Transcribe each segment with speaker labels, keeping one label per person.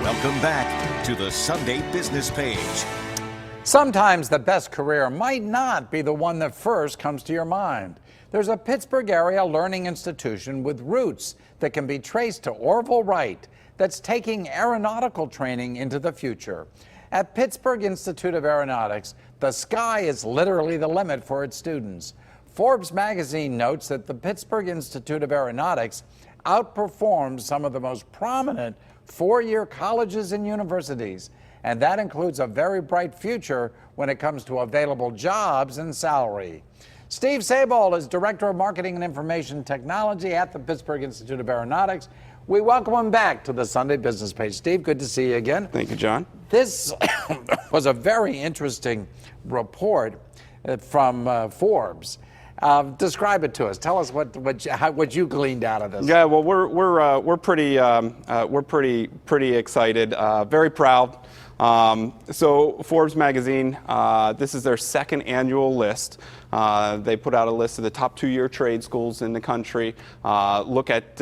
Speaker 1: Welcome back to the Sunday Business Page.
Speaker 2: Sometimes the best career might not be the one that first comes to your mind. There's a Pittsburgh area learning institution with roots that can be traced to Orville Wright that's taking aeronautical training into the future. At Pittsburgh Institute of Aeronautics, the sky is literally the limit for its students. Forbes magazine notes that the Pittsburgh Institute of Aeronautics outperforms some of the most prominent four-year colleges and universities, and that includes a very bright future when it comes to available jobs and salary. Steve Sabol is Director of Marketing and Information Technology at the Pittsburgh Institute of Aeronautics. We welcome him back to the Sunday Business Page. Steve, good to see you again.
Speaker 3: Thank you, John.
Speaker 2: This was a very interesting report from Forbes. Describe it to us. Tell us what you gleaned out of this.
Speaker 3: Yeah, well, we're pretty excited, very proud. So Forbes magazine, this is their second annual list. They put out a list of the top two-year trade schools in the country, look at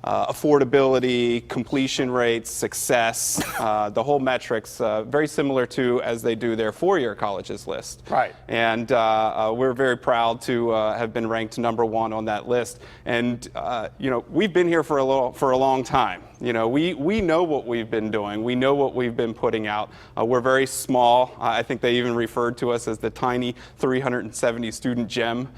Speaker 3: affordability, completion rates, success, the whole metrics, very similar to as they do their four-year colleges list.
Speaker 2: Right.
Speaker 3: And we're very proud to have been ranked #1 on that list. And you know, we've been here for a long time. You know, we know what we've been doing. We know what we've been putting out. We're very small. I think they even referred to us as the tiny 370 student gem.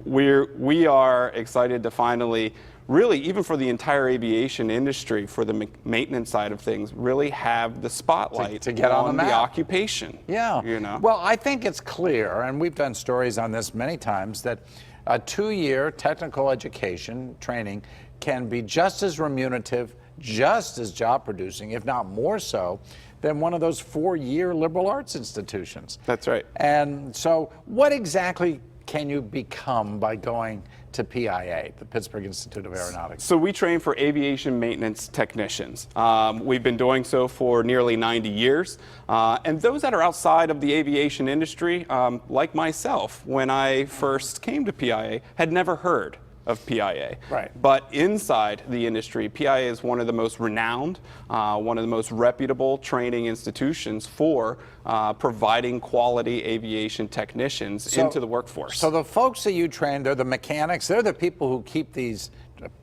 Speaker 3: We are excited to finally, really, even for the entire aviation industry, for the maintenance side of things, really have the spotlight
Speaker 2: to get on
Speaker 3: the occupation.
Speaker 2: Yeah.
Speaker 3: You know?
Speaker 2: Well, I think it's clear, and we've done stories on this many times, that a two-year technical education training can be just as remunerative, just as job-producing, if not more so, than one of those four-year liberal arts institutions.
Speaker 3: That's right.
Speaker 2: And so what exactly can you become by going to PIA, the Pittsburgh Institute of Aeronautics?
Speaker 3: So we train for aviation maintenance technicians. We've been doing so for nearly 90 years. And those that are outside of the aviation industry, like myself, when I first came to PIA, had never heard of PIA.
Speaker 2: Right.
Speaker 3: But inside the industry, PIA is one of the most renowned, one of the most reputable training institutions for providing quality aviation technicians into the workforce.
Speaker 2: So the folks that you train, they're the mechanics, they're the people who keep these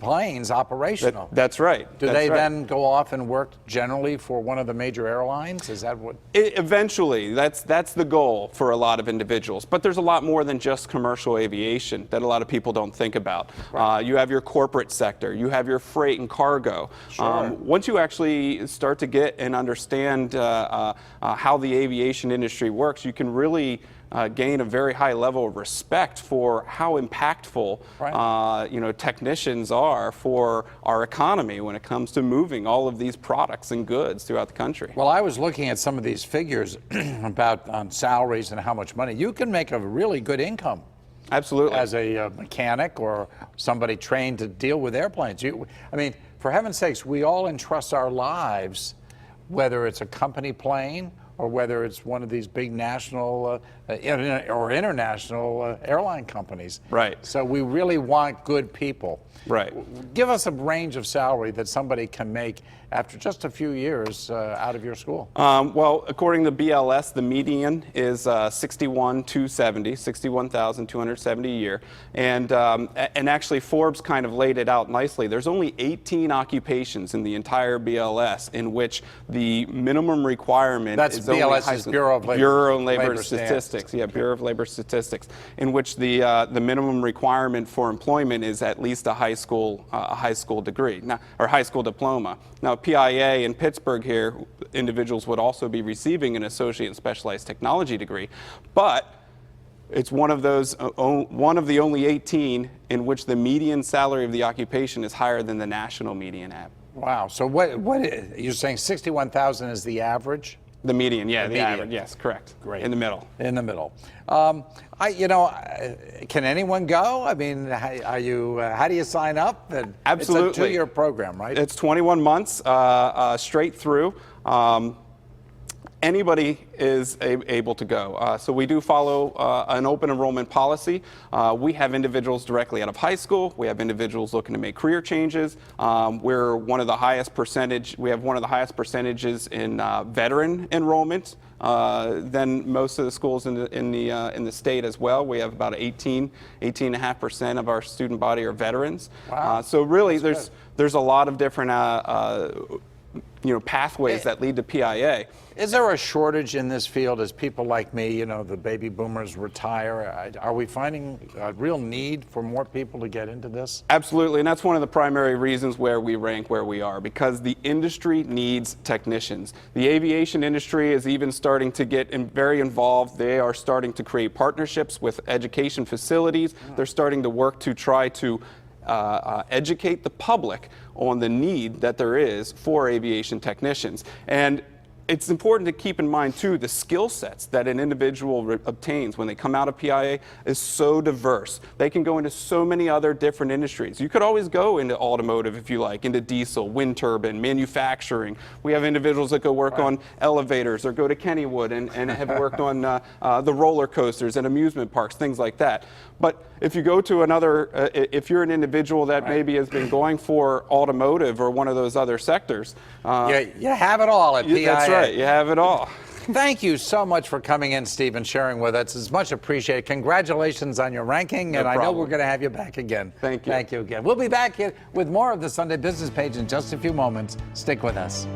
Speaker 2: planes operational.
Speaker 3: That's right.
Speaker 2: Do they then go off and work generally for one of the major airlines? Is that what?
Speaker 3: Eventually, that's the goal for a lot of individuals. But there's a lot more than just commercial aviation that a lot of people don't think about. Right. You have your corporate sector, you have your freight and cargo.
Speaker 2: Sure.
Speaker 3: Once you actually start to get and understand how the aviation industry works, you can really gain a very high level of respect for how impactful you know, technicians are for our economy when it comes to moving all of these products and goods throughout the country.
Speaker 2: Well, I was looking at some of these figures about salaries and how much money. You can make a really good income.
Speaker 3: Absolutely.
Speaker 2: As a mechanic or somebody trained to deal with airplanes. I mean, for heaven's sakes, we all entrust our lives, whether it's a company plane or whether it's one of these big national or international airline companies.
Speaker 3: Right.
Speaker 2: So we really want good people.
Speaker 3: Right.
Speaker 2: Give us a range of salary that somebody can make after just a few years out of your school.
Speaker 3: Well, according to BLS, the median is $61,270 a year. And actually, Forbes kind of laid it out nicely. There's only 18 occupations in the entire BLS in which the minimum requirement is
Speaker 2: BLS's Bureau of Labor
Speaker 3: Statistics. Yeah, Bureau of Labor Statistics, in which the minimum requirement for employment is at least a high school degree, or high school diploma. Now, PIA in Pittsburgh here, individuals would also be receiving an associate and specialized technology degree, but it's one of the only 18 in which the median salary of the occupation is higher than the national median app.
Speaker 2: Wow. So what you're saying 61,000 is the average?
Speaker 3: The median, yeah,
Speaker 2: the
Speaker 3: median.
Speaker 2: average.
Speaker 3: Yes, correct.
Speaker 2: Great.
Speaker 3: In the middle.
Speaker 2: In the middle. Can anyone go? I mean, how do you sign up?
Speaker 3: Absolutely.
Speaker 2: It's a 2-year program, right?
Speaker 3: It's 21 months straight through. anybody is able to go. So we do follow an open enrollment policy. We have individuals directly out of high school. We have individuals looking to make career changes. We're one of the highest percentage. We have one of the highest percentages in veteran enrollment than most of the schools in the state as well. We have about 18.5% of our student body are veterans.
Speaker 2: Wow.
Speaker 3: So really, there's a lot of different pathways that lead to PIA.
Speaker 2: Is there a shortage in this field as people like me, the baby boomers retire? Are we finding a real need for more people to get into this?
Speaker 3: Absolutely, and that's one of the primary reasons where we rank where we are, because the industry needs technicians. The aviation industry is even starting to get very involved. They are starting to create partnerships with education facilities. They're starting to work to try to educate the public on the need that there is for aviation technicians. And it's important to keep in mind, too, the skill sets that an individual obtains when they come out of PIA is so diverse. They can go into so many other different industries. You could always go into automotive, if you like, into diesel, wind turbine, manufacturing. We have individuals that go work on elevators or go to Kennywood and have worked on the roller coasters and amusement parks, things like that. But if you go to another, if you're an individual that maybe has been going for automotive or one of those other sectors.
Speaker 2: You have it all at PIA.
Speaker 3: That's right, you have it all.
Speaker 2: Thank you so much for coming in, Steve, and sharing with us. It's much appreciated. Congratulations on your ranking, and I know we're going to have you back again.
Speaker 3: Thank you.
Speaker 2: Thank you again. We'll be back with more of the Sunday Business Page in just a few moments. Stick with us.